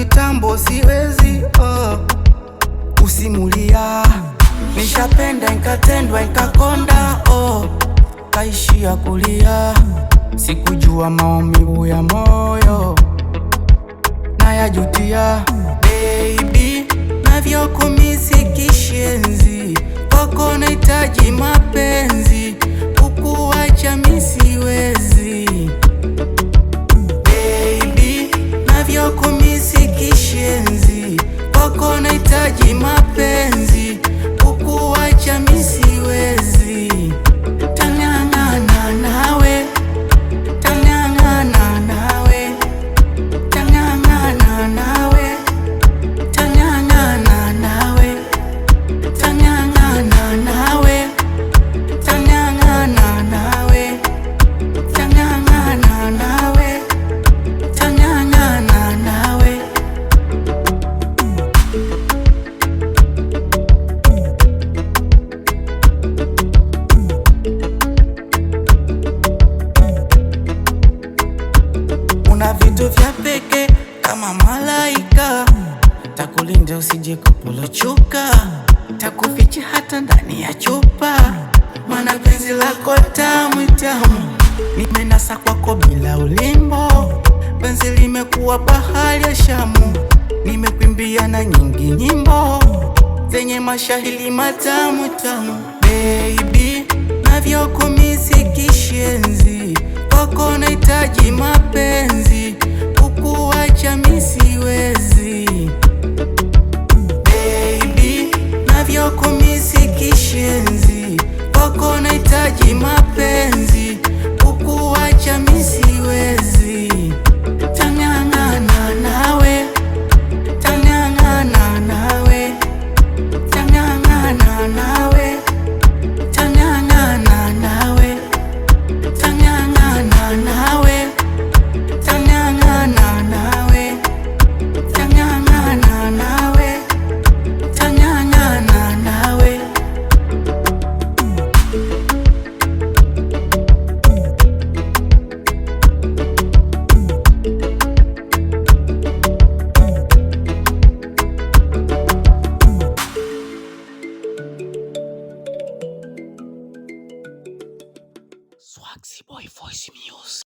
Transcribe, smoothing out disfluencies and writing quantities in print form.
kitambo siwezi kusimulia. Nishapenda nikatendwa nikakonda kaishia kulia. Sikujua maumivu ya moyo nayajutia. Baby, navyokumisi kishenzi, kwako nahitaji mapenzi, kukuacha mi siwezi. Baby, navyokumisi kishenzi, kwako nahitaji mapenzi, kukuacha mi siwezi. Tang'ang'ana nawe, tang'ang'ana nawe, tang'ang'ana nawe, tang'ang'ana nawe, tang'ang'ana nawe, tang'ang'ana nawe, tang'ang'ana nawe, tang'ang'ana nawe. Una vitu vya pekee kama malaika, takulinda usije kupolochoka, takuficha hata ndani ya chupa, maana penzi lako tamu tamu. Nimenasa kwako bila ulimbo, penzi limekuwa bahari ya Shamu. Nimekwimbia na nyingi nyimbo zenye mashahiri matamu tamu. Baby, navyokumisi kishenzi, kwako nahitaji mapenzi, kukuacha mi siwezi. Baby, navyokumisi kishenzi, kwako nahitaji mapenzi, kukuacha mi siwezi. Tang'ang'ana nawe, tang'ang'ana nawe, tang'ang'ana nawe, tang'ang'ana nawe, tang'ang'ana nawe, tang'ang'ana nawe, tang'ang'ana nawe, tang'ang'ana nawe. Swagsy Boy Voice Music.